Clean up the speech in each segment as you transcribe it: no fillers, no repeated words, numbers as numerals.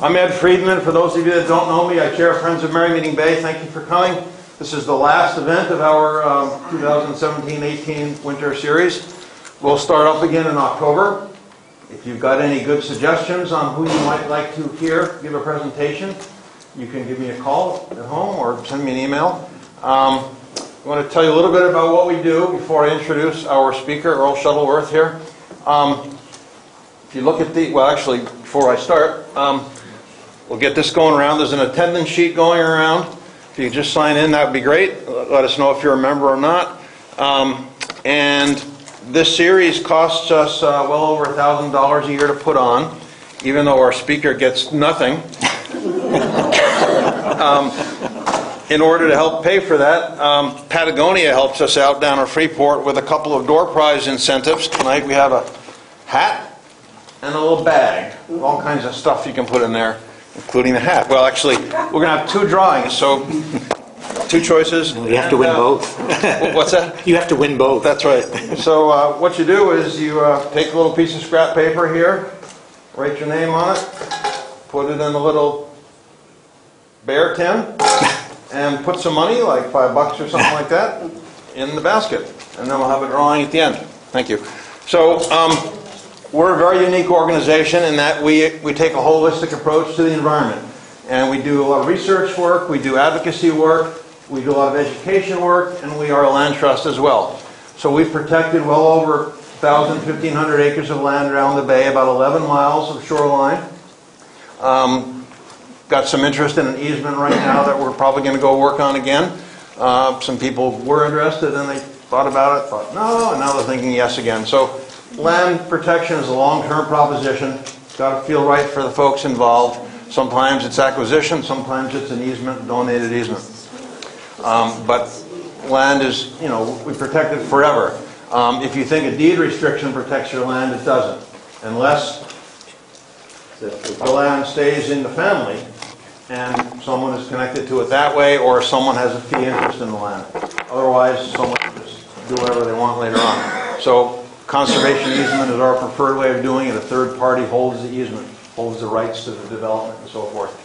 I'm Ed Friedman. For those of you that don't know me, I chair Friends of Merrymeeting Bay. Thank you for coming. This is the last event of our 2017-18 winter series. We'll start up again in October. If you've got any good suggestions on who you might like to hear give a presentation, you can give me a call at home or send me an email. I want to tell you a little bit about what we do before I introduce our speaker, Earle Shettleworth here. If you look at the, well actually before I start, we'll get this going around. There's an attendance sheet going around. If you just sign in, that would be great. Let us know if you're a member or not. And this series costs us well over $1,000 a year to put on, even though our speaker gets nothing. In order to help pay for that, Patagonia helps us out down in Freeport with a couple of door prize incentives. Tonight we have a hat and a little bag. All kinds of stuff you can put in there, including the hat. Well, actually, we're going to have two drawings, so two choices. You have to win both. What's that? You have to win both. That's right. So what you do is you take a little piece of scrap paper here, write your name on it, put it in a little bear tin, and put some money, like $5 or something like that, in the basket. And then we'll have a drawing at the end. Thank you. So we're a very unique organization in that we take a holistic approach to the environment. And we do a lot of research work, we do advocacy work, we do a lot of education work, and we are a land trust as well. So we've protected well over 1,000, 1,500 acres of land around the bay, about 11 miles of shoreline. Got some interest in an easement right now that we're probably going to go work on again. Some people were interested and they thought about it, thought no, and now they're thinking yes again. So land protection is a long-term proposition. It's got to feel right for the folks involved. Sometimes it's acquisition, sometimes it's an easement, donated easement. But land is, you know, we protect it forever. If you think a deed restriction protects your land, it doesn't. Unless the land stays in the family and someone is connected to it that way, or someone has a fee interest in the land. Otherwise, someone can just do whatever they want later on. So conservation easement is our preferred way of doing it. A third party holds the easement, holds the rights to the development and so forth.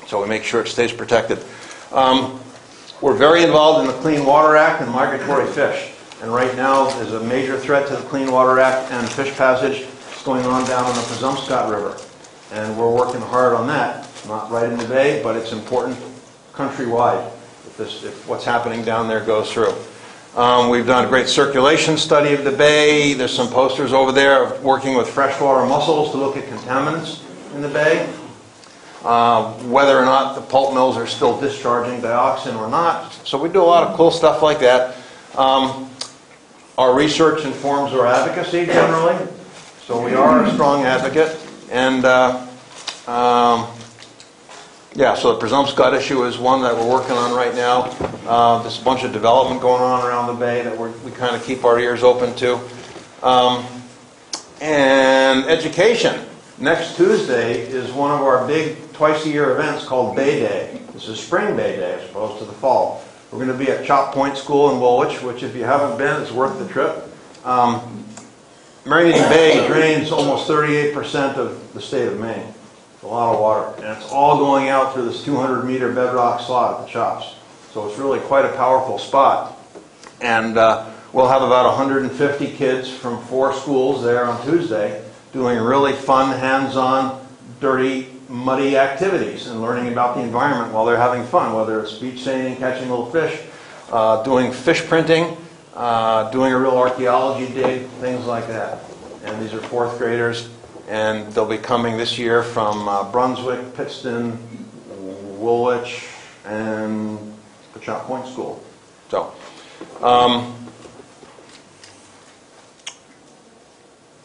So we make sure it stays protected. We're very involved in the Clean Water Act and migratory fish. And right now there's a major threat to the Clean Water Act and fish passage. It's going on down on the Presumpscot River. And we're working hard on that. Not right in the bay, but it's important countrywide if what's happening down there goes through. We've done a great circulation study of the bay. There's some posters over there of working with freshwater mussels to look at contaminants in the bay. Whether or not the pulp mills are still discharging dioxin or not. So we do a lot of cool stuff like that. Our research informs our advocacy generally. So we are a strong advocate. And yeah, so the Presumpscot issue is one that we're working on right now. There's a bunch of development going on around the bay that we kind of keep our ears open to. And education. Next Tuesday is one of our big twice-a-year events called Bay Day. This is Spring Bay Day as opposed to the fall. We're going to be at Chop Point School in Woolwich, which if you haven't been, it's worth the trip. Merrymeeting Bay drains almost 38% of the state of Maine. It's a lot of water. And it's all going out through this 200-meter bedrock slot at the Chops. So it's really quite a powerful spot. And we'll have about 150 kids from 4 schools there on Tuesday doing really fun, hands-on, dirty, muddy activities and learning about the environment while they're having fun, whether it's beach sailing, catching little fish, doing fish printing, doing a real archaeology dig, things like that. And these are 4th graders, and they'll be coming this year from Brunswick, Pittston, Woolwich, and the Chop Point School. So, a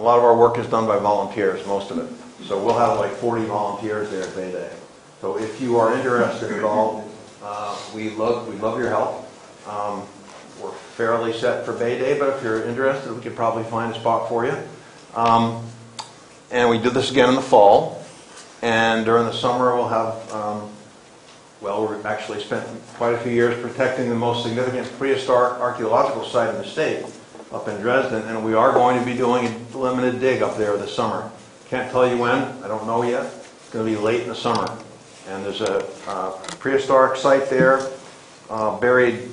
lot of our work is done by volunteers, most of it. So we'll have like 40 volunteers there at Bay Day. So if you are interested at all, we love your help. We're fairly set for Bay Day, but if you're interested, we could probably find a spot for you. And we do this again in the fall. And during the summer, we'll have, well, we've actually spent quite a few years protecting the most significant prehistoric archaeological site in the state, up in Dresden, and we are going to be doing a limited dig up there this summer. Can't tell you when, I don't know yet, going to be late in the summer. And there's a prehistoric site there, buried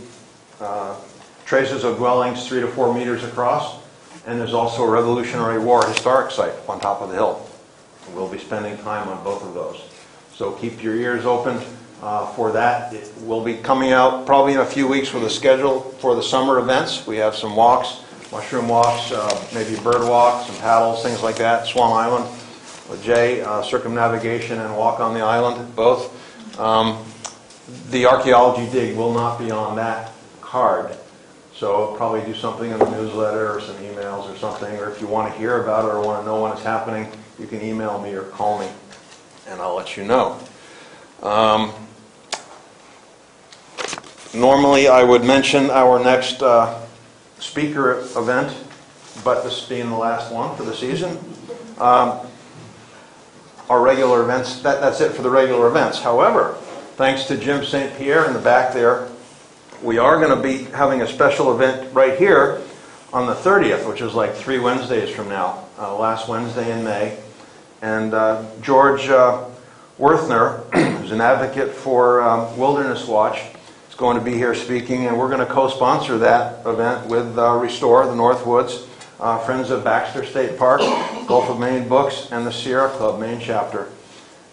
traces of dwellings 3 to 4 meters across. And there's also a Revolutionary War historic site on top of the hill. We'll be spending time on both of those. So keep your ears open for that. It will be coming out probably in a few weeks with a schedule for the summer events. We have some walks, mushroom walks, maybe bird walks, some paddles, things like that. Swan Island with Jay, circumnavigation and walk on the island, both. The archaeology dig will not be on that card. So I'll probably do something in the newsletter or some emails or something, or if you want to hear about it or want to know when it's happening, you can email me or call me, and I'll let you know. Normally I would mention our next speaker event, but this being the last one for the season. Our regular events, that's it for the regular events. However, thanks to Jim St. Pierre in the back there, we are going to be having a special event right here on the 30th, which is like 3 Wednesdays from now, last Wednesday in May. And George Worthner, who's an advocate for Wilderness Watch, is going to be here speaking, and we're going to co-sponsor that event with Restore, the Northwoods, Friends of Baxter State Park, Gulf of Maine Books, and the Sierra Club Maine chapter.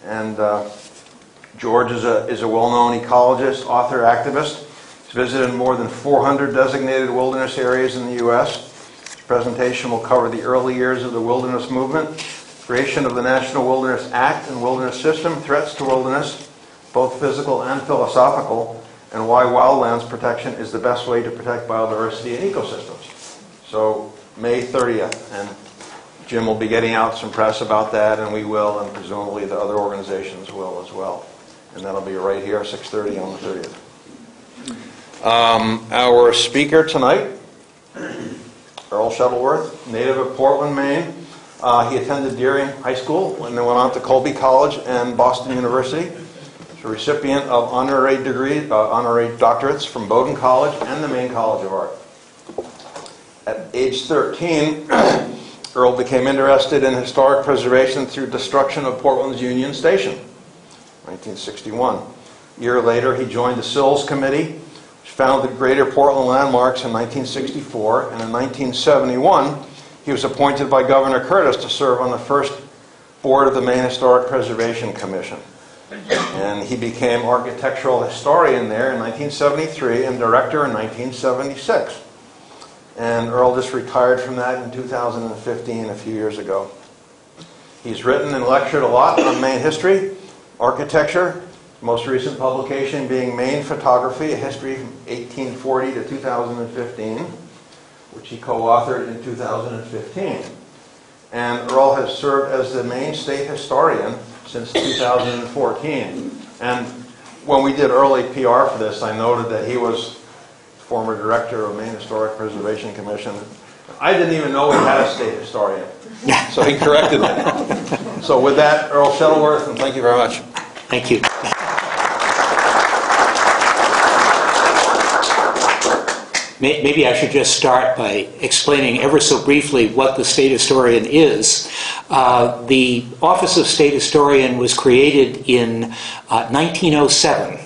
And George is a well-known ecologist, author, activist. He's visited more than 400 designated wilderness areas in the U.S. His presentation will cover the early years of the wilderness movement, creation of the National Wilderness Act and wilderness system, threats to wilderness, both physical and philosophical, and why wildlands protection is the best way to protect biodiversity and ecosystems. So May 30th, and Jim will be getting out some press about that, and we will, and presumably the other organizations will as well. And that'll be right here, 6:30 on the 30th. Our speaker tonight, Earle Shettleworth, native of Portland, Maine. He attended Deering High School and then went on to Colby College and Boston University. He's a recipient of honorary doctorates from Bowdoin College and the Maine College of Art. At age 13, Earle became interested in historic preservation through destruction of Portland's Union Station, 1961. A year later, he joined the Sills Committee, which founded Greater Portland Landmarks in 1964, and in 1971, he was appointed by Governor Curtis to serve on the first board of the Maine Historic Preservation Commission. And he became architectural historian there in 1973 and director in 1976. And Earle just retired from that in 2015, a few years ago. He's written and lectured a lot on Maine history, architecture, most recent publication being Maine Photography, a history from 1840 to 2015, which he co-authored in 2015. And Earle has served as the Maine State Historian since 2014. And when we did early PR for this, I noted that he was former director of Maine Historic Preservation Commission. I didn't even know we had a state historian, so he corrected me. So with that, Earle Shettleworth, and thank you very much. Thank you. Maybe I should just start by explaining ever so briefly what the state historian is. The Office of State Historian was created in 1907,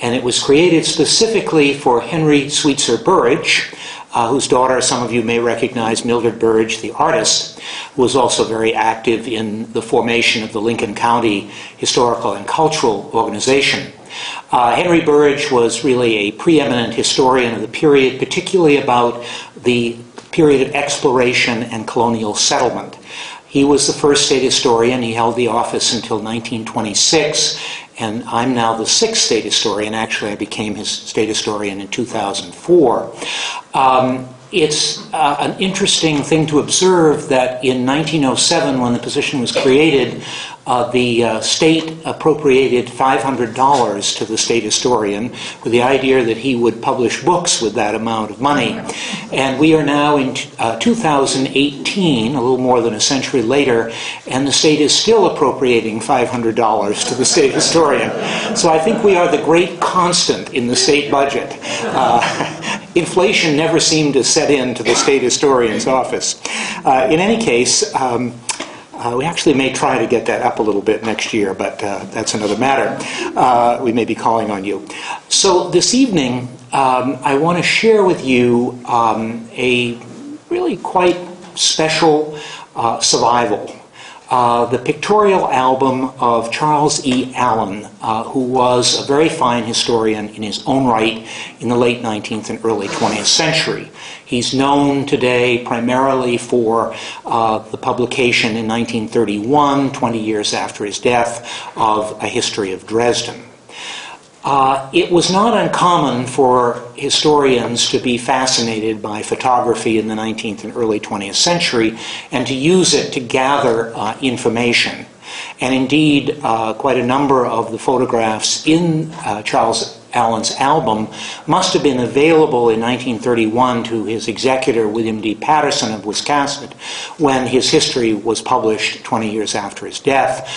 and it was created specifically for Henry Sweetser Burridge, whose daughter some of you may recognize, Mildred Burridge, the artist, who was also very active in the formation of the Lincoln County Historical and Cultural Organization. Henry Burridge was really a preeminent historian of the period, particularly about the period of exploration and colonial settlement. He was the first state historian. He held the office until 1926, and I'm now the 6th state historian. Actually, I became his state historian in 2004. It's an interesting thing to observe that in 1907, when the position was created, the state appropriated $500 to the state historian with the idea that he would publish books with that amount of money. And we are now in 2018, a little more than a century later, and the state is still appropriating $500 to the state historian. So I think we are the great constant in the state budget. Inflation never seemed to set in to the state historian's office. In any case, We actually may try to get that up a little bit next year, but that's another matter. We may be calling on you. So this evening, I want to share with you a really quite special survival. The pictorial album of Charles E. Allen, who was a very fine historian in his own right in the late 19th and early 20th century. He's known today primarily for the publication in 1931, 20 years after his death, of A History of Dresden. It was not uncommon for historians to be fascinated by photography in the 19th and early 20th century and to use it to gather information. And indeed, quite a number of the photographs in Charles Allen's album must have been available in 1931 to his executor, William D. Patterson of Wiscasset, when his history was published 20 years after his death,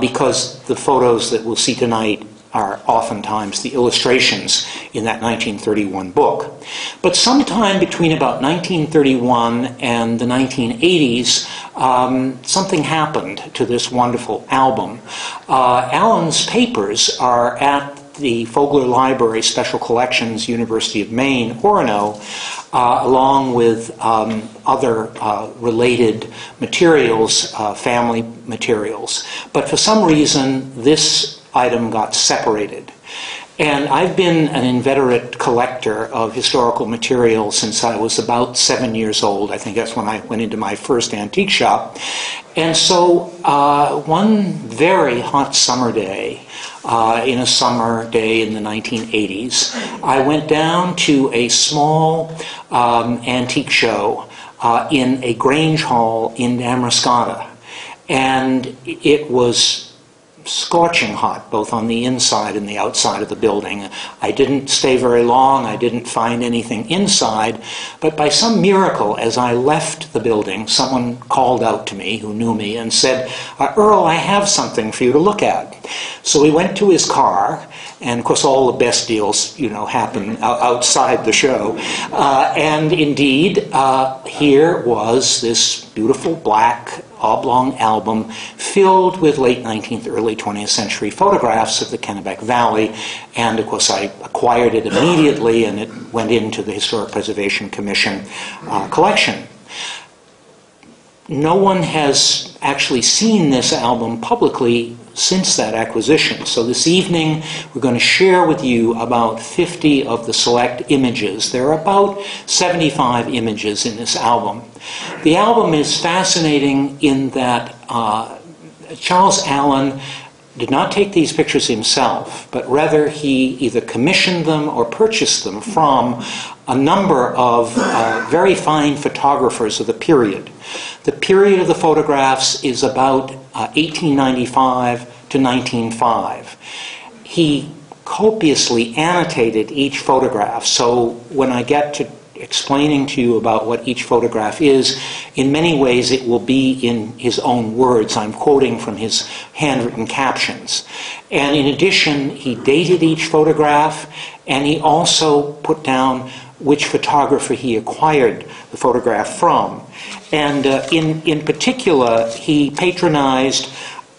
because the photos that we'll see tonight are oftentimes the illustrations in that 1931 book. But sometime between about 1931 and the 1980s, something happened to this wonderful album. Allen's papers are at the Fogler Library Special Collections, University of Maine, Orono, along with other related materials, family materials. But for some reason, this item got separated. And I've been an inveterate collector of historical material since I was about 7 years old. I think that's when I went into my first antique shop. And so one very hot summer day, in a summer day in the 1980s, I went down to a small antique show in a Grange Hall in Androscoggin. And it was scorching hot, both on the inside and the outside of the building. I didn't stay very long. I didn't find anything inside. But by some miracle, as I left the building, someone called out to me who knew me and said, "Earle, I have something for you to look at." So we went to his car, and of course all the best deals, happen outside the show. And indeed, here was this beautiful black oblong album filled with late 19th, early 20th century photographs of the Kennebec Valley. And of course I acquired it immediately, and it went into the Historic Preservation Commission collection. No one has actually seen this album publicly since that acquisition. So this evening we're going to share with you about 50 of the select images. There are about 75 images in this album. The album is fascinating in that Charles Allen did not take these pictures himself, but rather he either commissioned them or purchased them from a number of very fine photographers of the period. The period of the photographs is about 1895 to 1905. He copiously annotated each photograph, so when I get to explaining to you about what each photograph is, in many ways it will be in his own words. I'm quoting from his handwritten captions. And in addition, he dated each photograph, and he also put down which photographer he acquired the photograph from. And in particular, he patronized,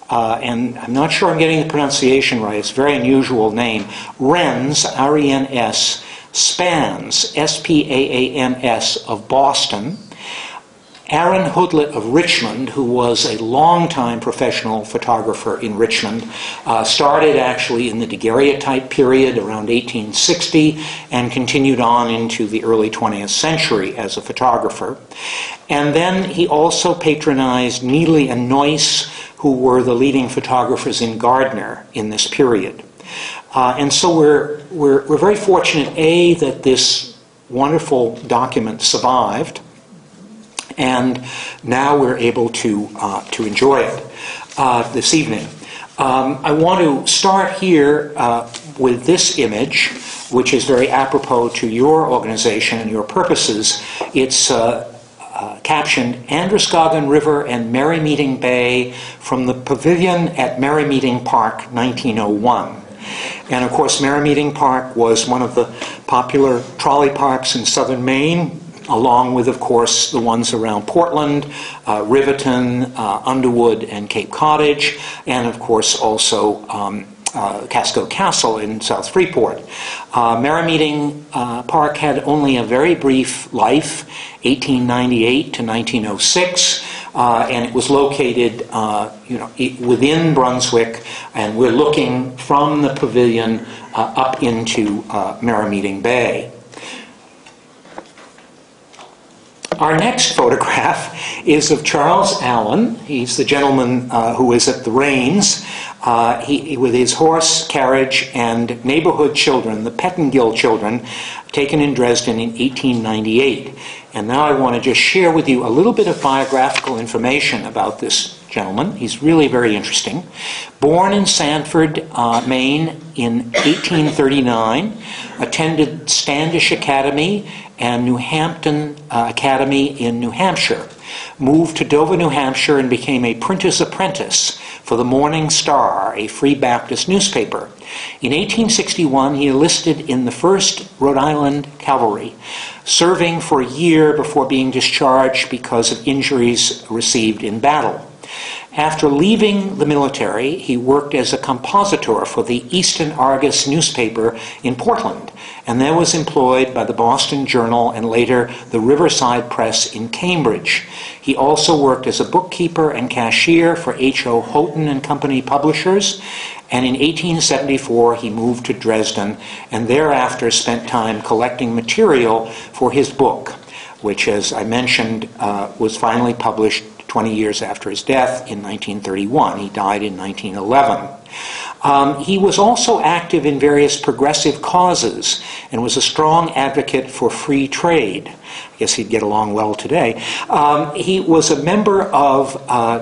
and I'm not sure I'm getting the pronunciation right, it's a very unusual name, Renz, R-E-N-S, Spans, S-P-A-A-N-S, of Boston, Aaron Hoodlet of Richmond, who was a long-time professional photographer in Richmond, started actually in the daguerreotype period around 1860 and continued on into the early 20th century as a photographer. And then he also patronized Neely and Noyce, who were the leading photographers in Gardner in this period. And so we're very fortunate, A, that this wonderful document survived, and now we're able to enjoy it this evening. I want to start here with this image, which is very apropos to your organization and your purposes. It's captioned Androscoggin River and Merrymeeting Bay from the Pavilion at Merrymeeting Park, 1901. And of course, Merrymeeting Park was one of the popular trolley parks in southern Maine. along with, of course, the ones around Portland, Riverton, Underwood, and Cape Cottage, and, of course, also Casco Castle in South Freeport. Merrymeeting Park had only a very brief life, 1898 to 1906, and it was located within Brunswick, and we're looking from the Pavilion up into Merrymeeting Bay. Our next photograph is of Charles Allen. He's the gentleman who is at the reins. With his horse, carriage, and neighborhood children, the Pettingill children, taken in Dresden in 1898. And now I want to just share with you a little bit of biographical information about this gentleman. He's really very interesting. Born in Sanford, Maine in 1839, attended Standish Academy and New Hampton Academy in New Hampshire. Moved to Dover, New Hampshire, and became a printer's apprentice for the Morning Star, a Free Baptist newspaper. In 1861, he enlisted in the 1st Rhode Island Cavalry, serving for a year before being discharged because of injuries received in battle. After leaving the military, he worked as a compositor for the Eastern Argus newspaper in Portland, and then was employed by the Boston Journal and later the Riverside Press in Cambridge. He also worked as a bookkeeper and cashier for H.O. Houghton and Company publishers, and in 1874 he moved to Dresden and thereafter spent time collecting material for his book, which, as I mentioned, was finally published 20 years after his death in 1931. He died in 1911. He was also active in various progressive causes and was a strong advocate for free trade. I guess he'd get along well today. He was a member of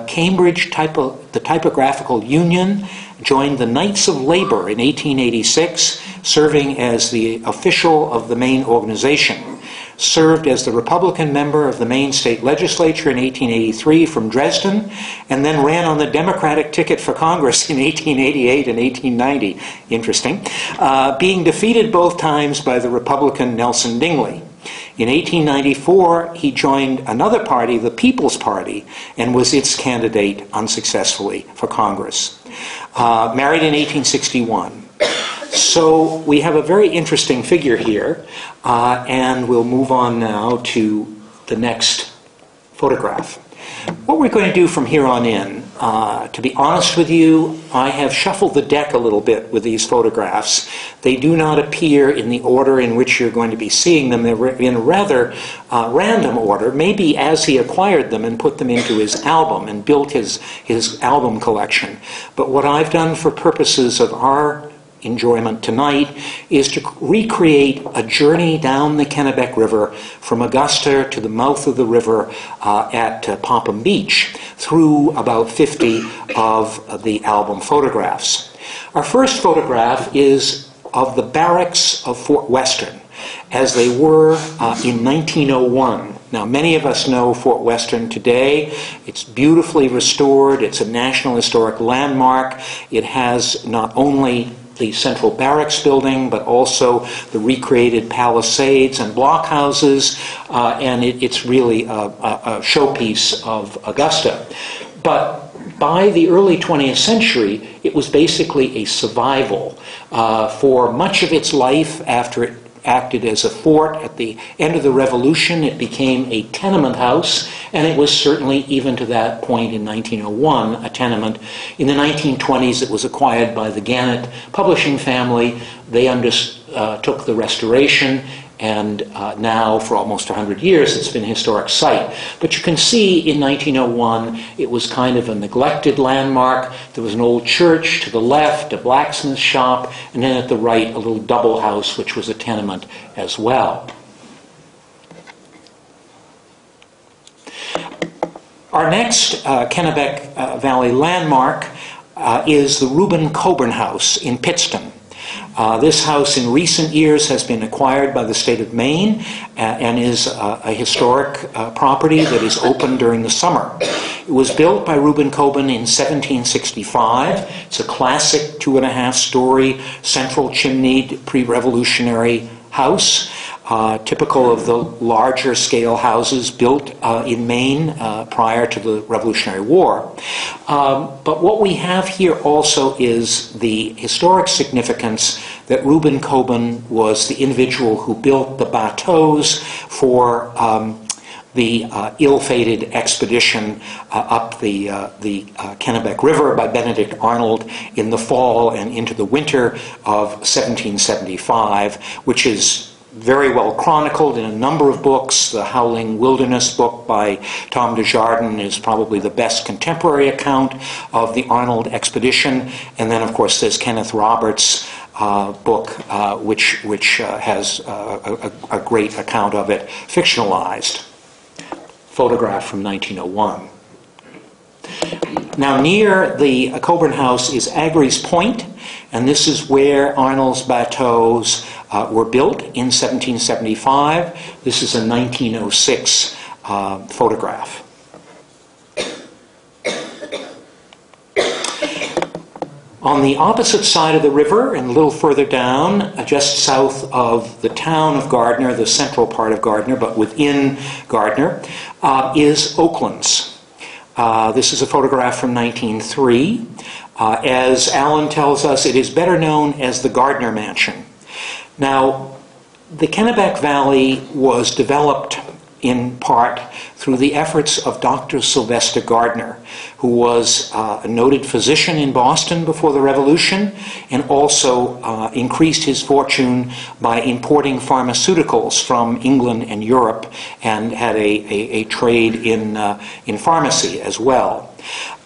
Cambridge the Typographical Union, joined the Knights of Labor in 1886, serving as the official of the Maine organization. Served as the Republican member of the Maine State Legislature in 1883 from Dresden, and then ran on the Democratic ticket for Congress in 1888 and 1890. Interesting. Being defeated both times by the Republican Nelson Dingley. In 1894, he joined another party, the People's Party, and was its candidate unsuccessfully for Congress. Married in 1861. So we have a very interesting figure here, and we'll move on now to the next photograph. What we're going to do from here on in, to be honest with you, I have shuffled the deck a little bit with these photographs. They do not appear in the order in which you're going to be seeing them. They're in a rather random order, maybe as he acquired them and put them into his album and built his album collection. But what I've done for purposes of our enjoyment tonight is to recreate a journey down the Kennebec River from Augusta to the mouth of the river at Popham Beach through about 50 of the album photographs. Our first photograph is of the barracks of Fort Western as they were in 1901. Now, many of us know Fort Western today. It's beautifully restored. It's a National Historic Landmark. It has not only the Central Barracks building, but also the recreated palisades and blockhouses, and it's really a showpiece of Augusta. But by the early 20th century, it was basically a survival. For much of its life, after it acted as a fort at the end of the Revolution, it became a tenement house, and it was certainly, even to that point in 1901, a tenement. In the 1920s, it was acquired by the Gannett publishing family. They undertook the restoration, and now, for almost 100 years, it's been a historic site. But you can see in 1901, it was kind of a neglected landmark. There was an old church to the left, a blacksmith shop, and then at the right, a little double house, which was a tenement as well. Our next Kennebec Valley landmark is the Reuben Coburn House in Pittston. This house in recent years has been acquired by the state of Maine and is a historic property that is open during the summer. It was built by Reuben Coburn in 1765. It's a classic 2.5-story central chimneyed pre-revolutionary house. typical of the larger scale houses built in Maine prior to the Revolutionary War. But what we have here also is the historic significance that Reuben Coburn was the individual who built the bateaus for the ill-fated expedition up the Kennebec River by Benedict Arnold in the fall and into the winter of 1775, which is very well chronicled in a number of books. The Howling Wilderness book by Tom Desjardins is probably the best contemporary account of the Arnold expedition. And then, of course, there's Kenneth Roberts' book, which has a great account of it, fictionalized. Photograph from 1901. Now, near the Coburn house is Agry's Point, and this is where Arnold's bateaus were built in 1775. This is a 1906 photograph. On the opposite side of the river, and a little further down, just south of the town of Gardner, the central part of Gardner, but within Gardner, is Oaklands. This is a photograph from 1903. As Alan tells us, it is better known as the Gardner Mansion. Now, the Kennebec Valley was developed in part through the efforts of Dr. Sylvester Gardner, who was a noted physician in Boston before the Revolution, and also increased his fortune by importing pharmaceuticals from England and Europe, and had a trade in pharmacy as well.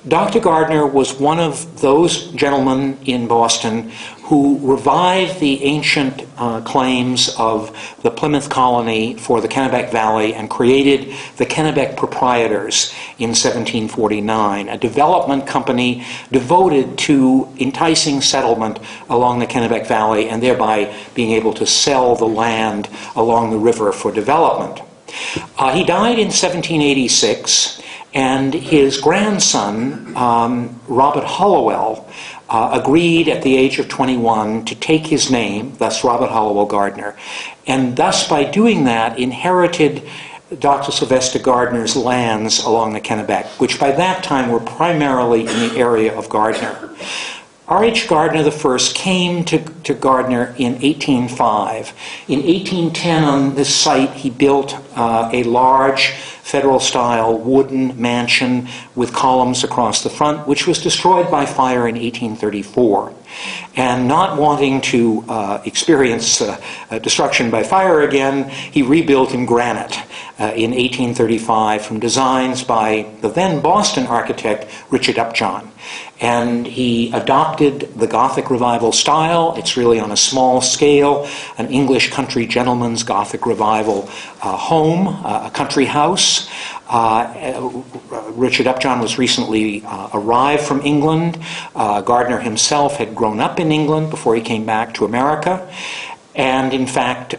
Dr. Gardner was one of those gentlemen in Boston who revived the ancient claims of the Plymouth colony for the Kennebec Valley and created the Kennebec Proprietors in 1749, a development company devoted to enticing settlement along the Kennebec Valley and thereby being able to sell the land along the river for development. He died in 1786. And his grandson, Robert Hollowell, agreed at the age of 21 to take his name, thus Robert Hollowell Gardner, and thus by doing that inherited Dr. Sylvester Gardner's lands along the Kennebec, which by that time were primarily in the area of Gardner. R.H. Gardner I came to Gardner in 1805. In 1810, on this site, he built a large federal-style wooden mansion with columns across the front, which was destroyed by fire in 1834. And not wanting to experience destruction by fire again, he rebuilt in granite in 1835 from designs by the then Boston architect Richard Upjohn. And he adopted the Gothic Revival style. It's really on a small scale, an English country gentleman's Gothic Revival home, a country house. Richard Upjohn was recently arrived from England. Gardner himself had grown up in England before he came back to America. And in fact,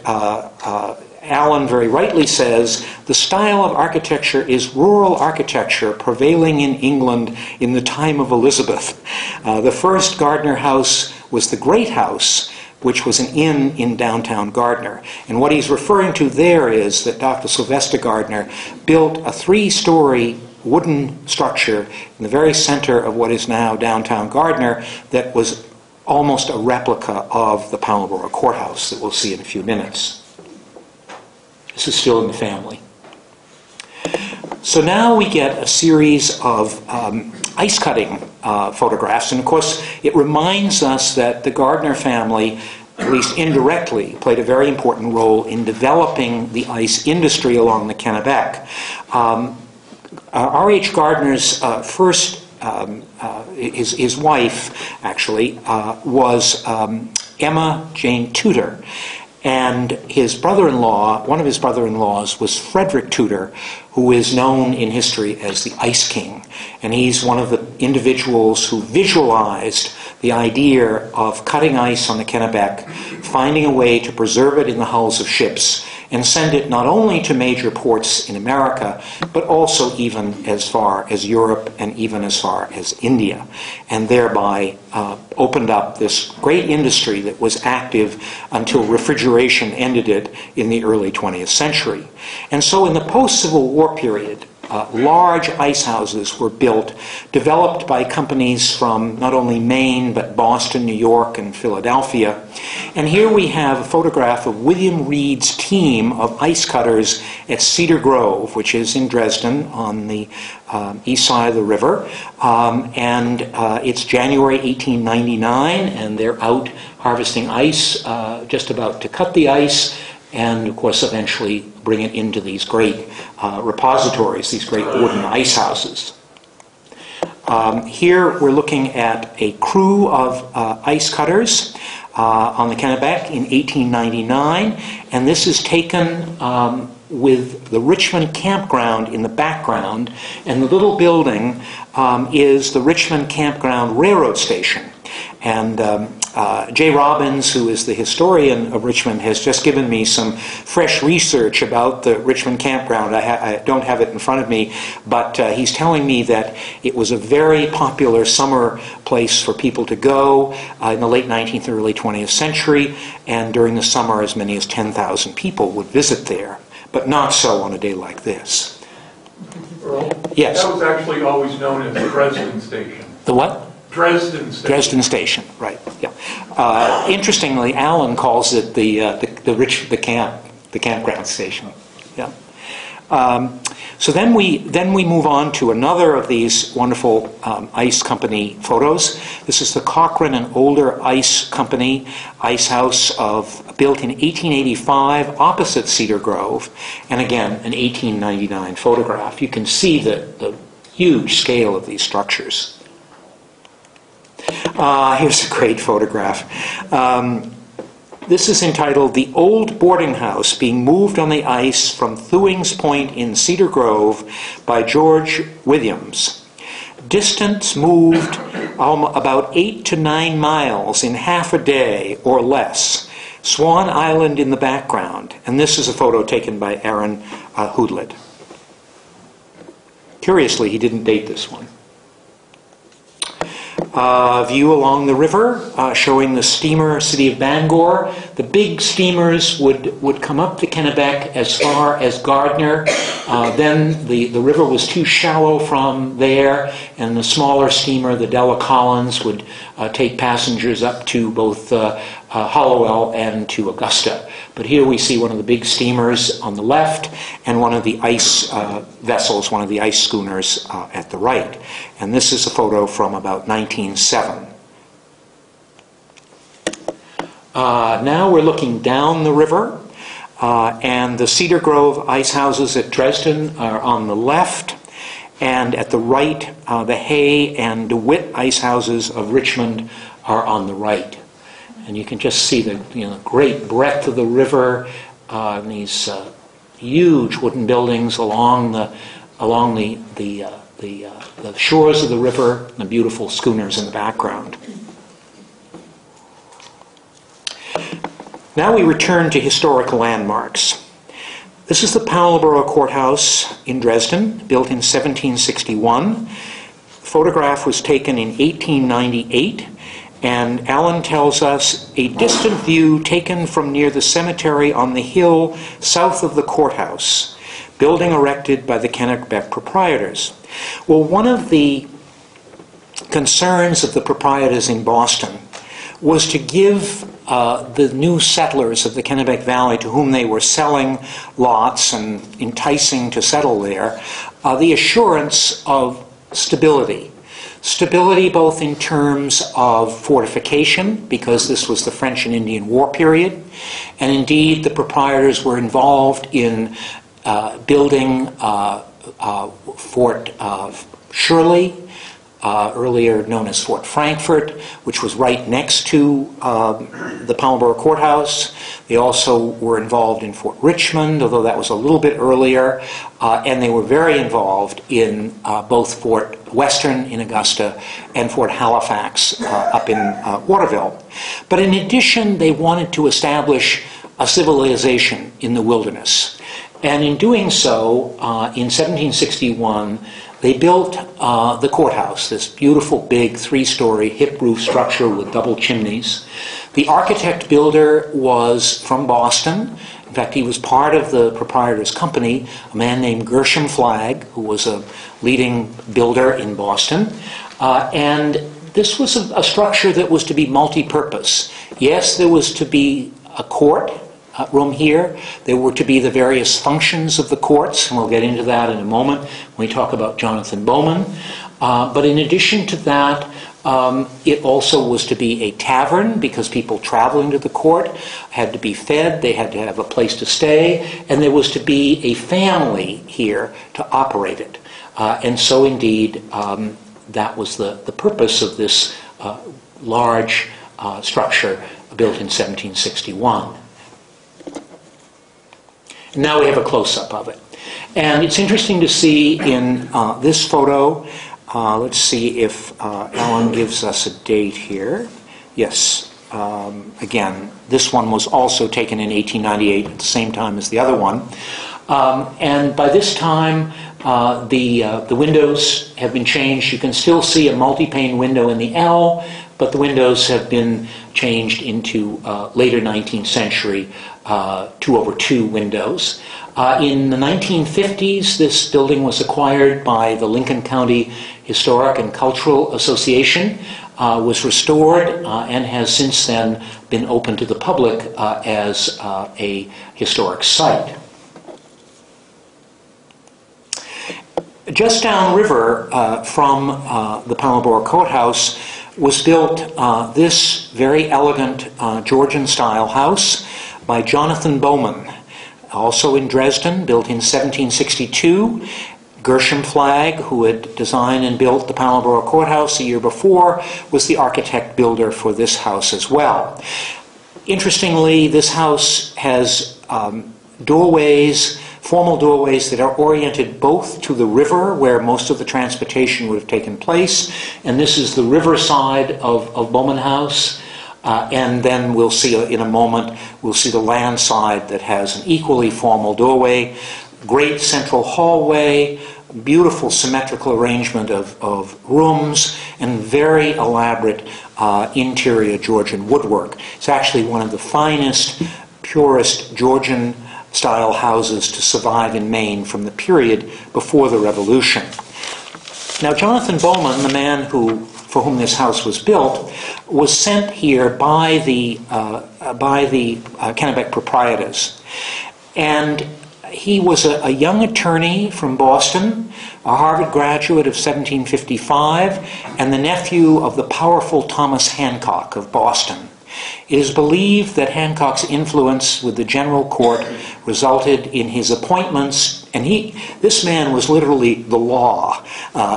Allen very rightly says, the style of architecture is rural architecture prevailing in England in the time of Elizabeth. The first Gardner house was the Great House, which was an inn in downtown Gardner. And what he's referring to there is that Dr. Sylvester Gardner built a 3-story wooden structure in the very center of what is now downtown Gardner that was almost a replica of the Borough Courthouse that we'll see in a few minutes. This is still in the family. So now we get a series of ice cutting photographs, and of course it reminds us that the Gardner family, at least indirectly, played a very important role in developing the ice industry along the Kennebec. R.H. Gardner's first, his wife actually, was Emma Jane Tudor. And his brother-in-law, one of his brother-in-laws, was Frederick Tudor, who is known in history as the Ice King. And he's one of the individuals who visualized the idea of cutting ice on the Kennebec, finding a way to preserve it in the hulls of ships, and send it not only to major ports in America, but also even as far as Europe and even as far as India, and thereby opened up this great industry that was active until refrigeration ended it in the early 20th century. And so in the post-Civil War period, large ice houses were built, developed by companies from not only Maine, but Boston, New York, and Philadelphia. And here we have a photograph of William Reid's team of ice cutters at Cedar Grove, which is in Dresden on the east side of the river. It's January 1899, and they're out harvesting ice, just about to cut the ice, and of course eventually bring it into these great repositories, these great wooden ice houses. Here we're looking at a crew of ice cutters on the Kennebec in 1899, and this is taken with the Richmond campground in the background, and the little building is the Richmond Campground Railroad Station. And J. Robbins, who is the historian of Richmond, has just given me some fresh research about the Richmond campground. I don't have it in front of me, but he's telling me that it was a very popular summer place for people to go in the late 19th, early 20th century, and during the summer as many as 10,000 people would visit there, but not so on a day like this. Earle? Yes? That was actually always known as the Dresden Station. The what? Dresden Station. Dresden Station, right? Yeah. Interestingly, Alan calls it the campground station. Yeah. So then we move on to another of these wonderful ice company photos. This is the Cochrane and Older Ice Company ice house built in 1885 opposite Cedar Grove, and again an 1899 photograph. You can see the huge scale of these structures. Here's a great photograph. This is entitled "The Old Boarding House Being Moved on the Ice from Thewings Point in Cedar Grove" by George Williams. Distance moved about 8 to 9 miles in half a day or less. Swan Island in the background. And this is a photo taken by Aaron Hoodlet. Curiously, he didn't date this one. View along the river, showing the steamer City of Bangor. The big steamers would come up the Kennebec as far as Gardner. Then the river was too shallow from there, and the smaller steamer, the Della Collins, would take passengers up to both Hollowell and to Augusta. But here we see one of the big steamers on the left and one of the ice vessels, one of the ice schooners at the right. And this is a photo from about 1907. Now we're looking down the river, and the Cedar Grove ice houses at Dresden are on the left, and at the right, the Hay and DeWitt ice houses of Richmond are on the right. And you can just see the great breadth of the river, and these huge wooden buildings along the shores of the river, and the beautiful schooners in the background. Now we return to historical landmarks. This is the Borough Courthouse in Dresden, built in 1761. The photograph was taken in 1898. And Alan tells us, a distant view taken from near the cemetery on the hill south of the courthouse, building erected by the Kennebec proprietors. Well, one of the concerns of the proprietors in Boston was to give the new settlers of the Kennebec Valley, to whom they were selling lots and enticing to settle there, the assurance of stability. Stability both in terms of fortification, because this was the French and Indian War period, and indeed the proprietors were involved in building Fort Shirley, earlier known as Fort Frankfort, which was right next to the Borough Courthouse. They also were involved in Fort Richmond, although that was a little bit earlier, and they were very involved in both Fort Western in Augusta and Fort Halifax up in Waterville. But in addition, they wanted to establish a civilization in the wilderness. And in doing so, in 1761, they built the courthouse, this beautiful big three-story hip roof structure with double chimneys. The architect builder was from Boston. In fact, he was part of the proprietor's company, a man named Gershom Flagg, who was a leading builder in Boston. And this was a structure that was to be multi-purpose. Yes, there was to be a court room here. There were to be the various functions of the courts, and we'll get into that in a moment when we talk about Jonathan Bowman. But in addition to that, it also was to be a tavern, because people traveling to the court had to be fed, they had to have a place to stay, and there was to be a family here to operate it. And so indeed, that was the purpose of this large structure built in 1761. And now we have a close-up of it. And it's interesting to see in this photo, let's see if Ellen gives us a date here. Yes, again, this one was also taken in 1898 at the same time as the other one. And by this time, the windows have been changed. You can still see a multi-pane window in the L, but the windows have been changed into later 19th century 2/2 windows. In the 1950s, this building was acquired by the Lincoln County Historic and Cultural Association, was restored, and has since then been open to the public as a historic site. Just downriver from the Borough Courthouse was built this very elegant Georgian-style house by Jonathan Bowman, also in Dresden, built in 1762. Gershom Flagg, who had designed and built the Borough Courthouse a year before, was the architect builder for this house as well. Interestingly, this house has doorways, formal doorways that are oriented both to the river, where most of the transportation would have taken place, and this is the river side of Bowman House. And then we'll see in a moment, we'll see the land side that has an equally formal doorway, great central hallway, beautiful symmetrical arrangement of rooms, and very elaborate interior Georgian woodwork. It's actually one of the finest, purest Georgian style houses to survive in Maine from the period before the Revolution. Now, Jonathan Bowman, the man for whom this house was built, was sent here by the Kennebec proprietors. And he was a young attorney from Boston, a Harvard graduate of 1755, and the nephew of the powerful Thomas Hancock of Boston. It is believed that Hancock's influence with the general court resulted in his appointments, and this man was literally the law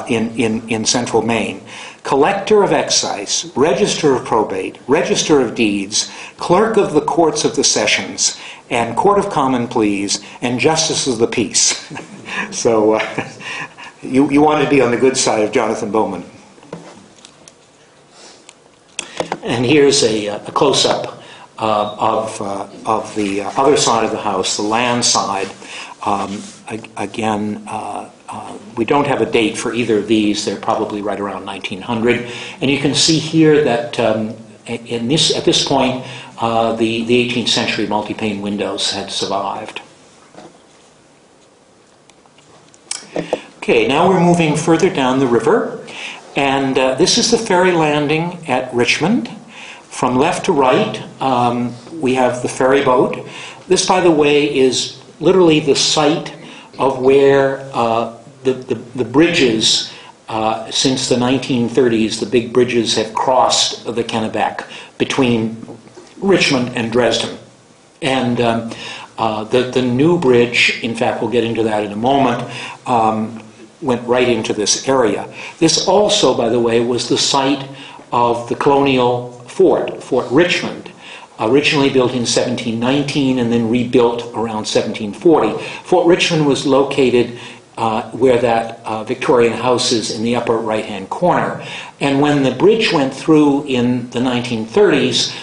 in central Maine. Collector of excise, register of probate, register of deeds, clerk of the courts of the sessions, and court of common pleas, and justice of the peace. So you want to be on the good side of Jonathan Bowman. And here's a close-up of the other side of the house, the land side. Again, we don't have a date for either of these. They're probably right around 1900. And you can see here that at this point, the 18th century multi-pane windows had survived. Okay, now we're moving further down the river. And this is the ferry landing at Richmond. From left to right, we have the ferry boat. This, by the way, is literally the site of where the bridges, since the 1930s, the big bridges have crossed the Kennebec between Richmond and Dresden. And the new bridge, in fact, we'll get into that in a moment, went right into this area. This also, by the way, was the site of the colonial fort, Fort Richmond, originally built in 1719 and then rebuilt around 1740. Fort Richmond was located where that Victorian house is in the upper right-hand corner. And when the bridge went through in the 1930s,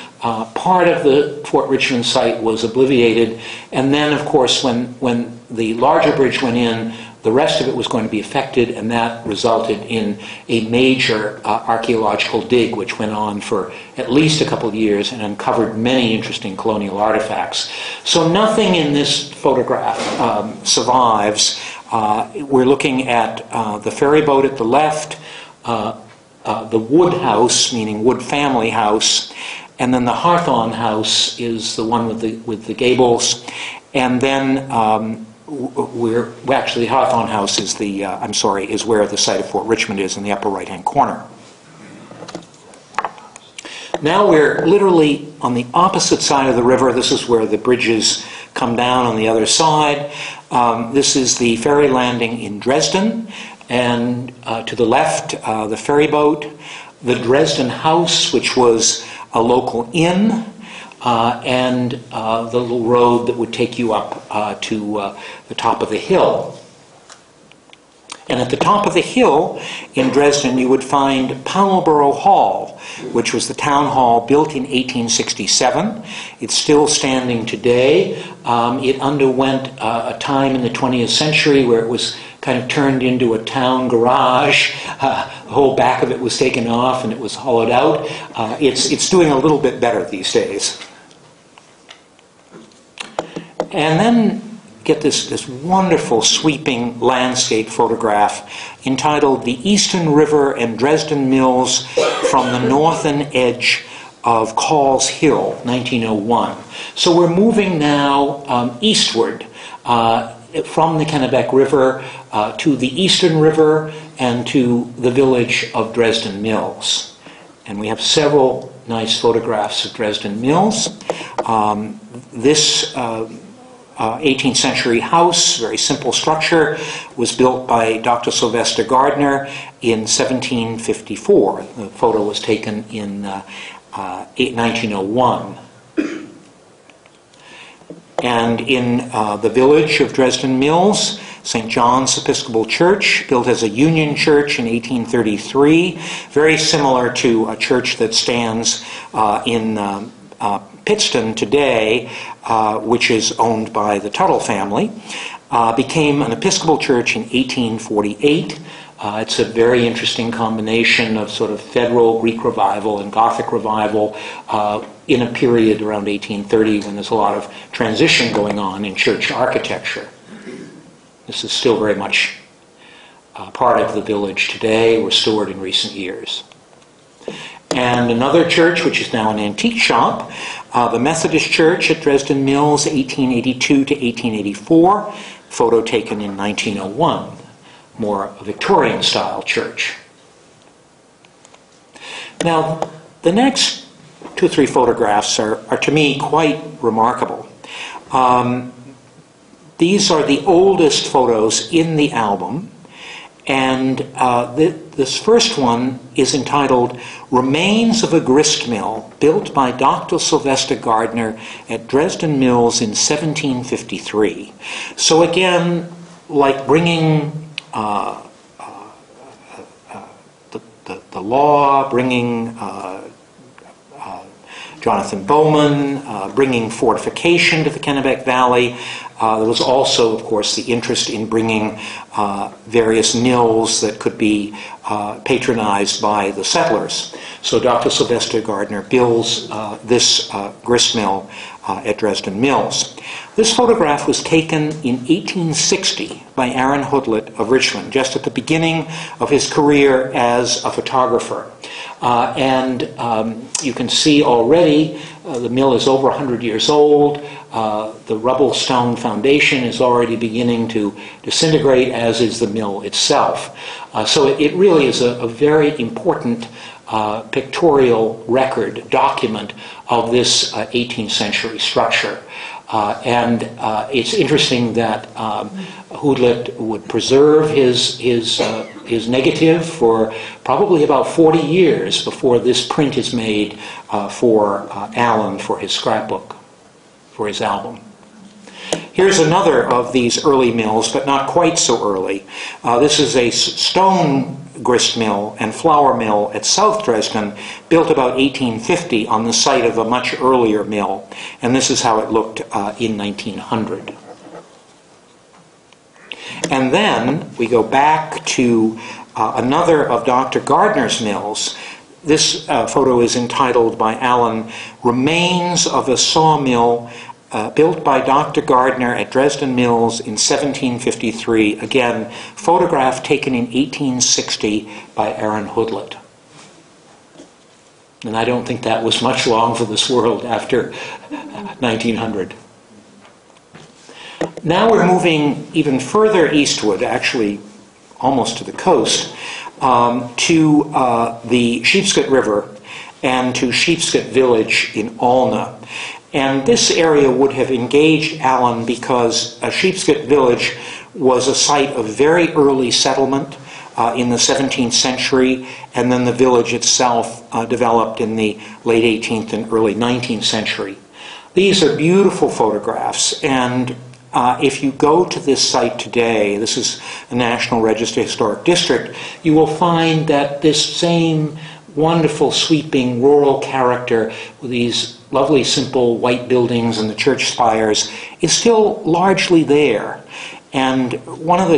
part of the Fort Richmond site was obliterated. And then, of course, when the larger bridge went in, the rest of it was going to be affected, and that resulted in a major archaeological dig, which went on for at least a couple of years and uncovered many interesting colonial artifacts. So nothing in this photograph survives. We're looking at the ferry boat at the left, the wood house, meaning wood family house, and then the Hawthorne house is the one with the gables, and then actually Hawthorne house is is where the site of Fort Richmond is in the upper right-hand corner. Now we're literally on the opposite side of the river. This is where the bridges come down on the other side. This is the ferry landing in Dresden, and to the left, the ferry boat, the Dresden house, which was a local inn, and the little road that would take you up to the top of the hill. And at the top of the hill in Dresden, you would find Borough Hall, which was the town hall built in 1867. It's still standing today. It underwent a time in the 20th century where it was kind of turned into a town garage. The whole back of it was taken off and it was hollowed out. It's doing a little bit better these days. And then get this wonderful sweeping landscape photograph entitled "The Eastern River and Dresden Mills from the Northern Edge of Call's Hill, 1901. So we're moving now eastward from the Kennebec River to the Eastern River and to the village of Dresden Mills. And we have several nice photographs of Dresden Mills. This 18th century house, very simple structure, was built by Dr. Sylvester Gardner in 1754. The photo was taken in 1901. And in the village of Dresden Mills, St. John's Episcopal Church, built as a Union church in 1833, very similar to a church that stands in Pittston today, which is owned by the Tuttle family, became an Episcopal church in 1848. It's a very interesting combination of sort of federal Greek revival and Gothic revival in a period around 1830 when there's a lot of transition going on in church architecture. This is still very much part of the village today, restored in recent years. And another church, which is now an antique shop, the Methodist Church at Dresden Mills, 1882 to 1884, photo taken in 1901, more a Victorian-style church. Now, the next 2 or 3 photographs are to me quite remarkable. These are the oldest photos in the album, and this first one is entitled "Remains of a Grist Mill Built by Dr. Sylvester Gardner at Dresden Mills in 1753." So again, like bringing the law, bringing Jonathan Bowman, bringing fortification to the Kennebec Valley. There was also, of course, the interest in bringing various mills that could be patronized by the settlers. So Dr. Sylvester Gardner builds this grist mill at Dresden Mills. This photograph was taken in 1860 by Aaron Hoodlet of Richmond, just at the beginning of his career as a photographer. And you can see already the mill is over 100 years old. The rubble stone foundation is already beginning to disintegrate, as is the mill itself. So it really is a very important pictorial record, document of this 18th century structure. And it's interesting that Hoodlet would preserve his negative for probably about 40 years before this print is made for Allen for his scrapbook, for his album. Here's another of these early mills, but not quite so early. This is a stone grist mill and flour mill at South Dresden, built about 1850 on the site of a much earlier mill. And this is how it looked in 1900. And then we go back to another of Dr. Gardner's mills. This photo is entitled by Allen, "Remains of a Sawmill built by Dr. Gardner at Dresden Mills in 1753." Again, photograph taken in 1860 by Aaron Hoodlet. And I don't think that was much long for this world after 1900. Now we're moving even further eastward, actually almost to the coast, to the Sheepscot River and to Sheepscot Village in Alna. And this area would have engaged Allen because Sheepscot Village was a site of very early settlement in the 17th century, and then the village itself developed in the late 18th and early 19th century. These are beautiful photographs, and if you go to this site today, this is a National Register Historic District, you will find that this same wonderful, sweeping, rural character with these lovely, simple white buildings and the church spires is still largely there. And one of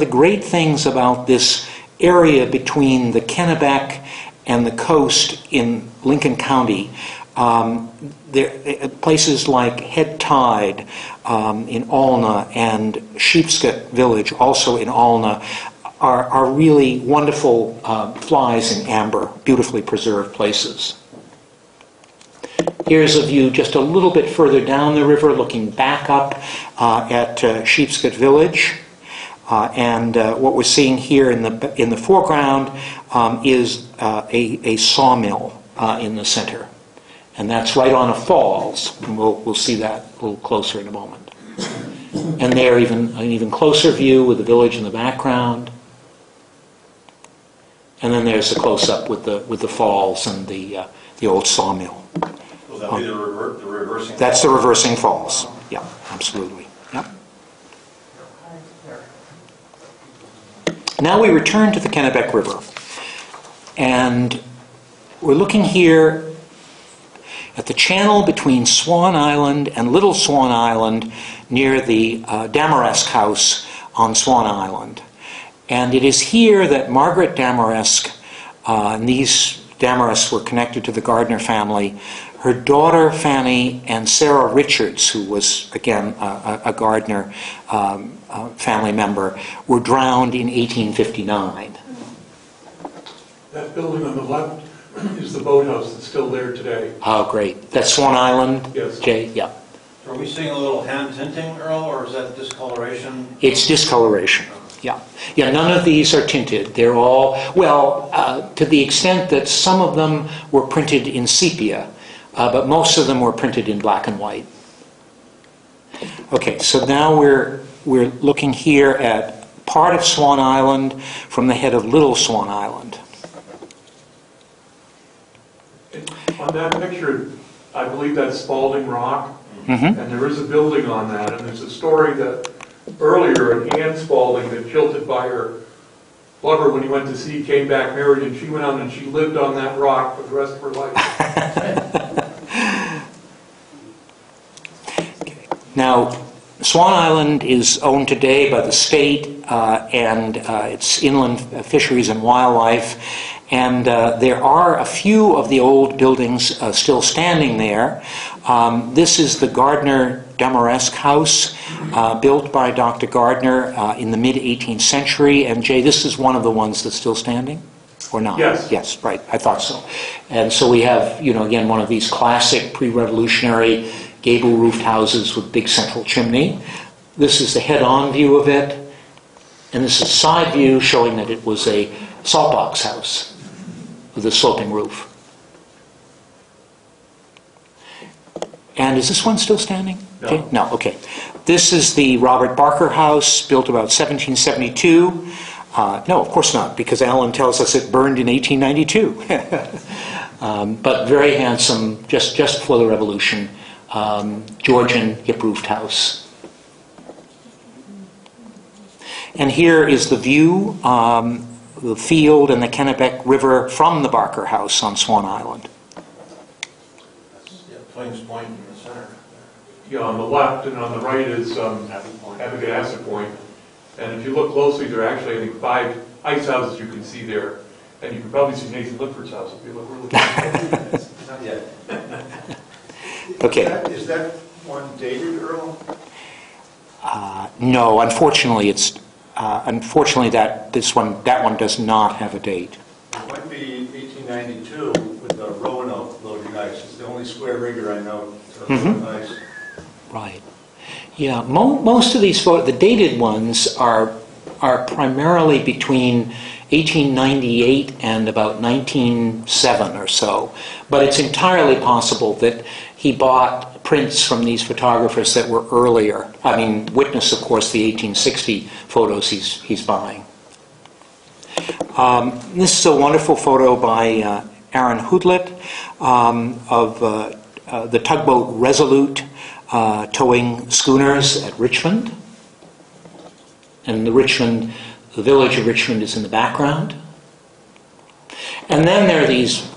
the great things about this area between the Kennebec and the coast in Lincoln County, places like Head Tide in Alna and Sheepscot Village, also in Alna, are really wonderful flies in amber, beautifully preserved places. Here's a view just a little bit further down the river, looking back up at Sheepscot Village. And what we're seeing here in the foreground is a sawmill in the center. And that's right on a falls. And we'll see that a little closer in a moment. And there, an even closer view with the village in the background. And then there's the close-up with the falls and the old sawmill. Will that be the reversing? That's the reversing falls. Yeah, absolutely. Yeah. Now we return to the Kennebec River, and we're looking here at the channel between Swan Island and Little Swan Island near the Damaresque House on Swan Island. And it is here that Margaret Damaresque, and these Damaresques were connected to the Gardner family, her daughter Fanny and Sarah Richards, who was again a Gardner family member, were drowned in 1859. That building on the left is the boathouse that's still there today. Oh, great. That's Swan Island? Yes. Jay? Yeah. Are we seeing a little hand tinting, Earl, or is that discoloration? It's discoloration. Yeah. Yeah, none of these are tinted. They're all, well, to the extent that some of them were printed in sepia, but most of them were printed in black and white. Okay, so now we're looking here at part of Swan Island from the head of Little Swan Island. On that picture, I believe that's Spalding Rock, Mm-hmm. and there is a building on that, and there's a story that earlier, Anne Spalding, that jilted by her lover when he went to sea, came back married, and she went out and she lived on that rock for the rest of her life. Okay. Now, Swan Island is owned today by the state and its inland fisheries and wildlife, and there are a few of the old buildings still standing there. This is the Gardner Damaresque House, built by Dr. Gardner in the mid-18th century. And Jay, this is one of the ones that's still standing, or not? Yes. Yes, right. I thought so. And so we have, again, one of these classic pre-revolutionary gable-roofed houses with big central chimney. This is the head-on view of it, and this is a side view showing that it was a saltbox house with a sloping roof. And is this one still standing? No. Okay. No, okay. This is the Robert Barker House, built about 1772. No, of course not, because Allen tells us it burned in 1892. But very handsome, just before the Revolution, Georgian hip-roofed house. And here is the view, the field and the Kennebec River from the Barker House on Swan Island. Flames Point in the center. Yeah, on the left and on the right is Abigail Point. And if you look closely, there are actually, I think, 5 ice houses you can see there. And you can probably see Nathan Lickford's house if you look really close. Not yet. Okay. Is that one dated, Earle? No, unfortunately, unfortunately that one does not have a date. It might be 1892 with the Roanoke loading ice. It's the only square rigger I know to load ice. Right. Yeah. Most of these the dated ones are primarily between 1898 and about 1907 or so. But it's entirely possible that he bought prints from these photographers that were earlier. I mean, witness, of course, the 1860 photos he's buying. This is a wonderful photo by Aaron Hoodlet of the tugboat Resolute towing schooners at Richmond. And the village of Richmond is in the background. And then there are these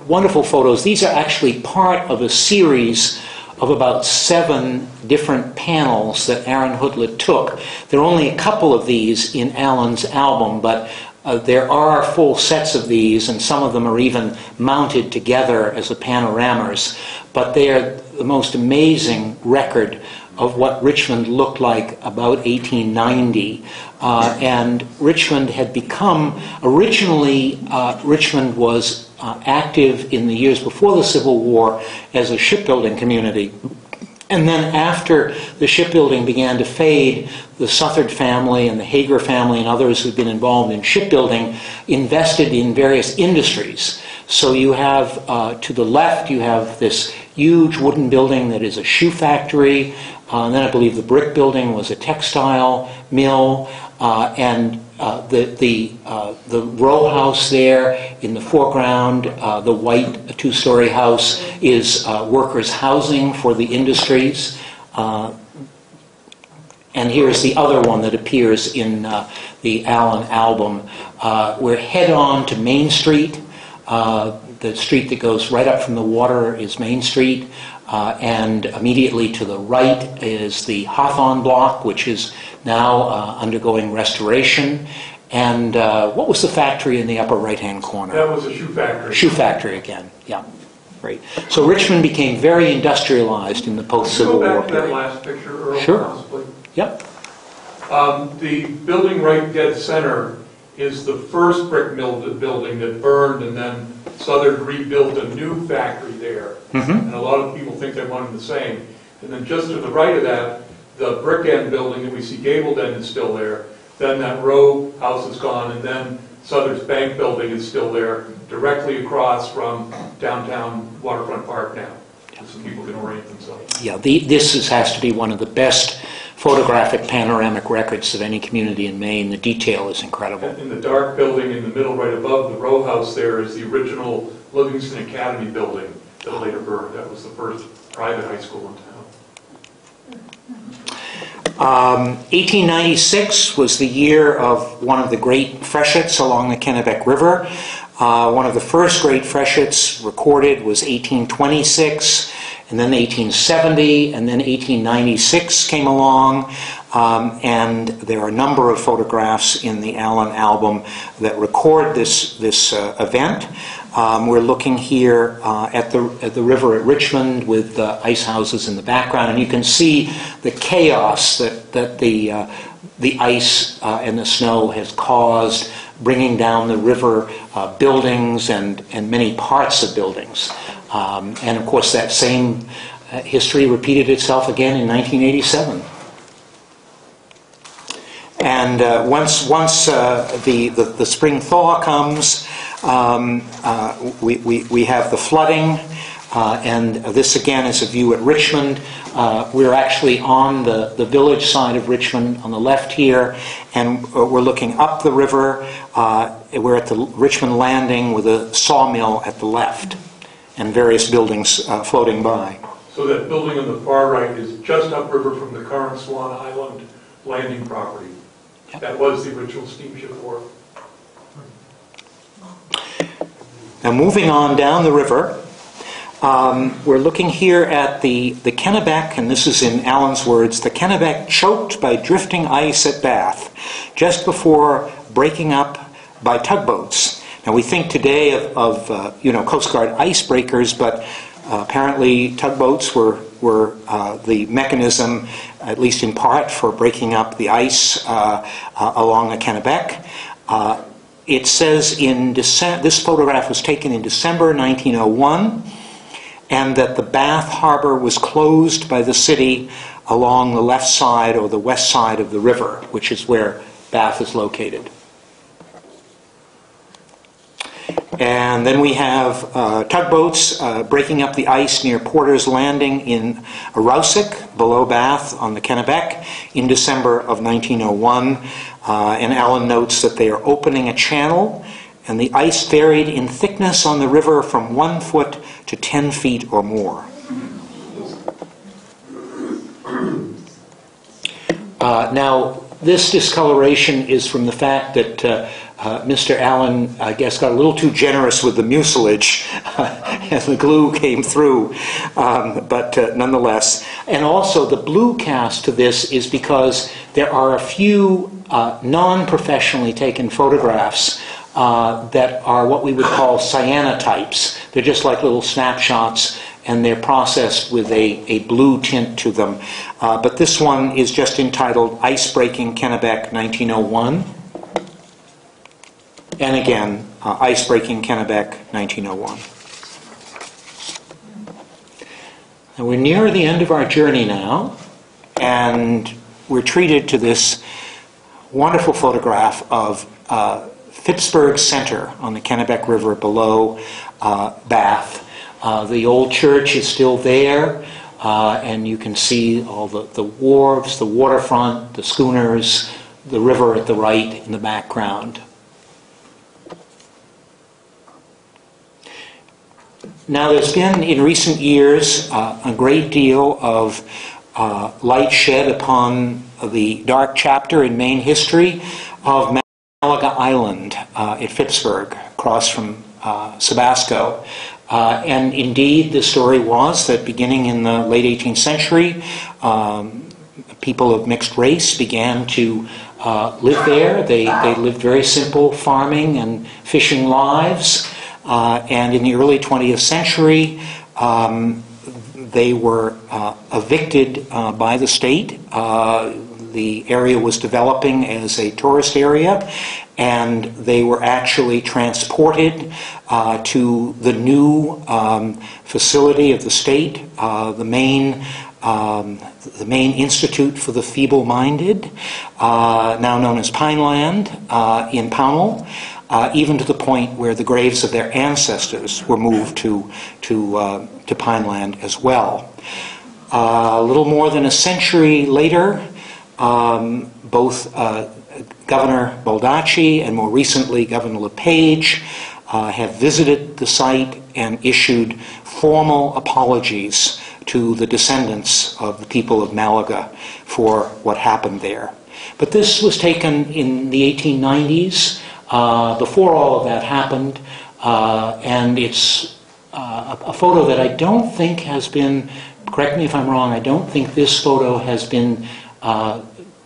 wonderful photos. These are actually part of a series of about 7 different panels that Aaron Hoodlet took. There are only a couple of these in Allen's album, but there are full sets of these, and some of them are even mounted together as a panoramas. But they are the most amazing record of what Richmond looked like about 1890. And Richmond had become, originally Richmond was active in the years before the Civil War as a shipbuilding community. And then after the shipbuilding began to fade, the Southard family and the Hager family and others who've been involved in shipbuilding invested in various industries. So you have, to the left, you have this huge wooden building that is a shoe factory. And then I believe the brick building was a textile mill. And the row house there in the foreground, the white 2-story house, is workers' housing for the industries. And here's the other one that appears in the Allen album. We're head on to Main Street. The street that goes right up from the water is Main Street. And immediately to the right is the Hawthorne block, which is now undergoing restoration. And what was the factory in the upper right-hand corner? That was a shoe factory. Shoe factory again, yeah. Great. So Richmond became very industrialized in the post-Civil War period. Go back to that period. last picture, Earle, Sure. possibly. Yep. The building right dead center is the first brick mill building that burned, and then Southern rebuilt a new factory there. And a lot of people think they're one and the same. And then just to the right of that, the brick end building that we see gabled end is still there. Then that row house is gone, and then Southern's bank building is still there, directly across from downtown Waterfront Park now, so people can orient themselves. Yeah, this has to be one of the best photographic panoramic records of any community in Maine. The detail is incredible. In the dark building in the middle right above the row house there is the original Livingston Academy building that later burned. That was the first private high school in town. 1896 was the year of one of the great freshets along the Kennebec River. One of the first great freshets recorded was 1826, and then 1870, and then 1896 came along. And there are a number of photographs in the Allen album that record this event. We're looking here at the river at Richmond with the ice houses in the background, and you can see the chaos that the ice and the snow has caused, bringing down the river buildings and many parts of buildings. And of course that same history repeated itself again in 1987. And once the spring thaw comes, we have the flooding, and this again is a view at Richmond. We're actually on the village side of Richmond on the left here, and we're looking up the river. We're at the Richmond Landing with a sawmill at the left, and various buildings floating by. So that building on the far right is just upriver from the current Swan Island landing property. Yep. That was the original steamship wharf. Now moving on down the river, We're looking here at the Kennebec, and this is in Allen's words, the Kennebec choked by drifting ice at Bath, just before breaking up by tugboats. Now we think today of Coast Guard icebreakers, but apparently tugboats were the mechanism, at least in part, for breaking up the ice along the Kennebec. It says this photograph was taken in December 1901, and that the Bath harbor was closed by the city along the left side or the west side of the river, which is where Bath is located. And then we have tugboats breaking up the ice near Porter's Landing in Aroostook, below Bath on the Kennebec, in December of 1901. And Allen notes that they are opening a channel, and the ice varied in thickness on the river from 1 foot to 10 feet or more. Now, this discoloration is from the fact that Mr. Allen, I guess, got a little too generous with the mucilage and the glue came through, but nonetheless. And also the blue cast to this is because there are a few non-professionally taken photographs that are what we would call cyanotypes. They're just like little snapshots, and they're processed with a blue tint to them. But this one is just entitled Ice-Breaking Kennebec 1901. And again, Ice-Breaking Kennebec 1901. And we're near the end of our journey now, and we're treated to this wonderful photograph of Phippsburg Center on the Kennebec River below Bath. The old church is still there, and you can see all the wharves, the waterfront, the schooners, the river at the right in the background. Now, there's been in recent years a great deal of light shed upon the dark chapter in Maine history of Malaga Island at Phippsburg, across from Sebasco. And indeed, the story was that beginning in the late 18th century, people of mixed race began to live there. They lived very simple farming and fishing lives. And in the early 20th century, they were evicted by the state. The area was developing as a tourist area, and they were actually transported to the new facility of the state, the Maine Institute for the Feeble-Minded, now known as Pineland, in Pownell. Even to the point where the graves of their ancestors were moved to Pineland as well. A little more than a century later, both Governor Baldacci and more recently Governor LePage have visited the site and issued formal apologies to the descendants of the people of Malaga for what happened there. But this was taken in the 1890s. Before all of that happened, and it's a photo that I don't think has been, correct me if I'm wrong, I don't think this photo has been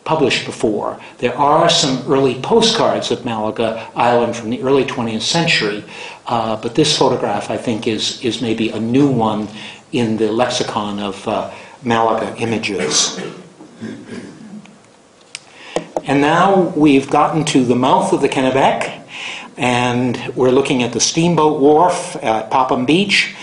published before. There are some early postcards of Malaga Island from the early 20th century, but this photograph, I think, is maybe a new one in the lexicon of Malaga images. And now we've gotten to the mouth of the Kennebec, and we're looking at the steamboat wharf at Popham Beach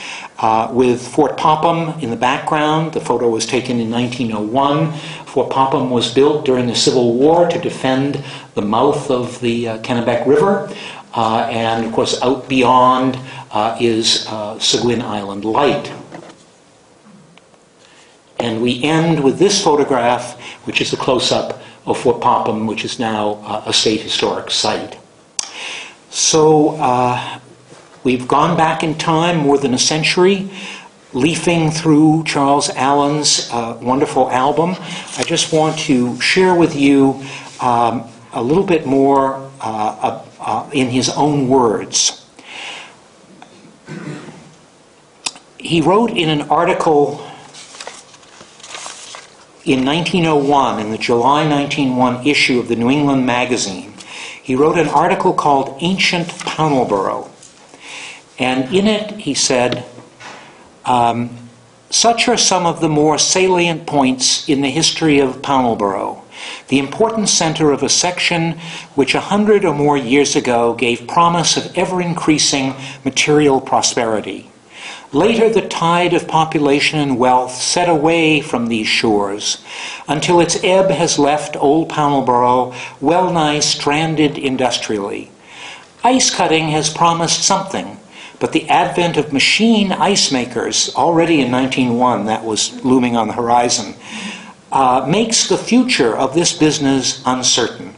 with Fort Popham in the background. The photo was taken in 1901. Fort Popham was built during the Civil War to defend the mouth of the Kennebec River. And of course, out beyond is Seguin Island Light. And we end with this photograph, which is a close-up of Fort Popham, which is now a state historic site. So we've gone back in time more than a century, leafing through Charles Allen's wonderful album. I just want to share with you a little bit more in his own words. he wrote in an article in 1901, in the July 1901 issue of the New England Magazine, he wrote an article called Ancient Pownelborough. And in it he said, such are some of the more salient points in the history of Pownelborough, the important center of a section which 100 or more years ago gave promise of ever-increasing material prosperity. Later, the tide of population and wealth set away from these shores until its ebb has left old Pownelborough well-nigh stranded industrially. Ice cutting has promised something, but the advent of machine ice makers, already in 1901, that was looming on the horizon, makes the future of this business uncertain.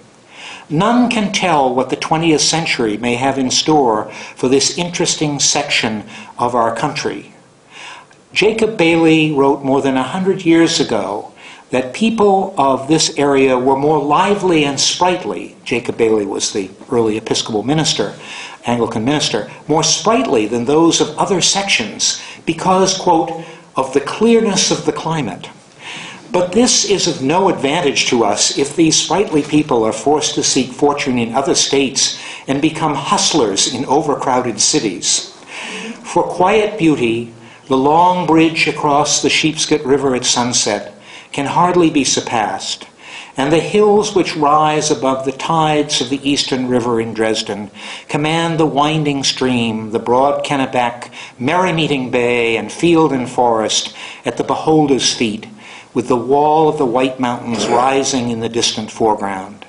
None can tell what the 20th century may have in store for this interesting section of our country. Jacob Bailey wrote more than 100 years ago that people of this area were more lively and sprightly. Jacob Bailey was the early Episcopal minister, Anglican minister, more sprightly than those of other sections because, quote, of the clearness of the climate. But this is of no advantage to us if these sprightly people are forced to seek fortune in other states and become hustlers in overcrowded cities. For quiet beauty, the long bridge across the Sheepscot River at sunset can hardly be surpassed, and the hills which rise above the tides of the Eastern River in Dresden command the winding stream, the broad Kennebec, Merrymeeting Bay, and field and forest at the beholder's feet, with the wall of the White Mountains rising in the distant foreground.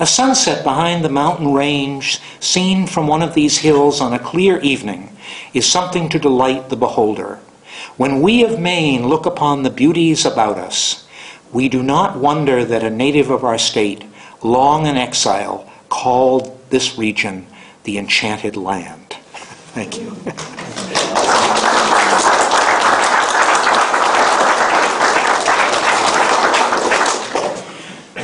A sunset behind the mountain range, seen from one of these hills on a clear evening, is something to delight the beholder. When we of Maine look upon the beauties about us, we do not wonder that a native of our state, long in exile, called this region the Enchanted Land. Thank you.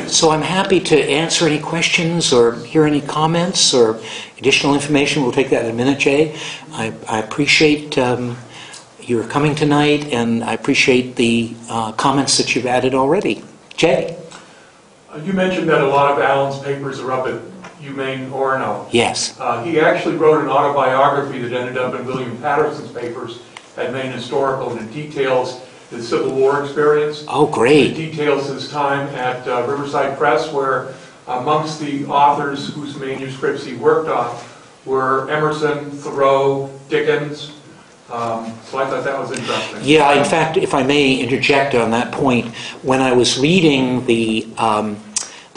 So I'm happy to answer any questions or hear any comments or additional information. We'll take that in a minute, Jay. I appreciate your coming tonight, and I appreciate the comments that you've added already. Jay? You mentioned that a lot of Alan's papers are up at UMaine Orono. Yes. He actually wrote an autobiography that ended up in William Patterson's papers at Maine Historical, and it details his Civil War experience. Oh, great. It details his time at Riverside Press, where amongst the authors whose manuscripts he worked on were Emerson, Thoreau, Dickens. So I thought that was interesting. Yeah, in fact, if I may interject on that point, when I was reading the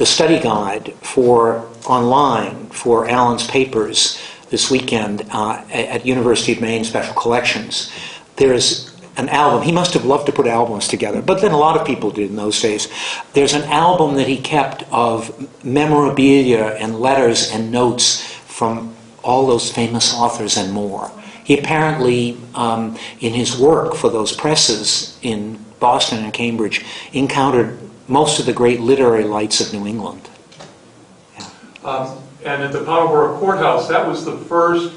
study guide for online for Alan's papers this weekend at University of Maine Special Collections, there's an album. He must have loved to put albums together, but then a lot of people did in those days. There's an album that he kept of memorabilia and letters and notes from all those famous authors and more. He apparently, in his work for those presses in Boston and Cambridge, encountered most of the great literary lights of New England. Yeah. And at the Borough Courthouse, that was the first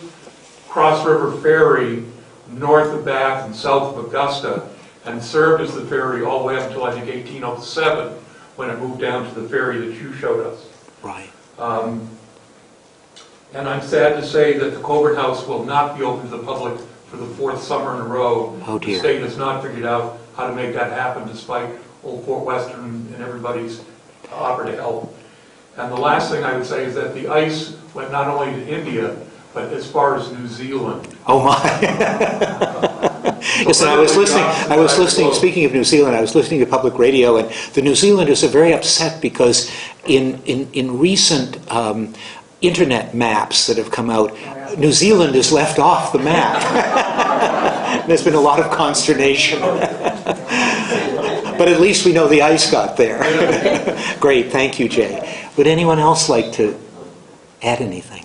cross-river ferry north of Bath and south of Augusta, and served as the ferry all the way up until I think 1807, when it moved down to the ferry that you showed us. Right. And I'm sad to say that the Coburn House will not be open to the public for the fourth summer in a row. Oh dear. The state has not figured out how to make that happen, despite Old Fort Western and everybody's offer to help. And the last thing I would say is that the ice went not only to India, but as far as New Zealand. Oh my! Listen, I was listening. Speaking of New Zealand, I was listening to public radio, and the New Zealanders are very upset because in recent internet maps that have come out, New Zealand is left off the map. There's been a lot of consternation. But at least we know the ice got there. Great, thank you, Jay. Would anyone else like to add anything?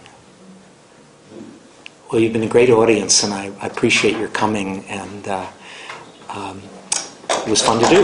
Well, you've been a great audience, and I appreciate your coming, and it was fun to do.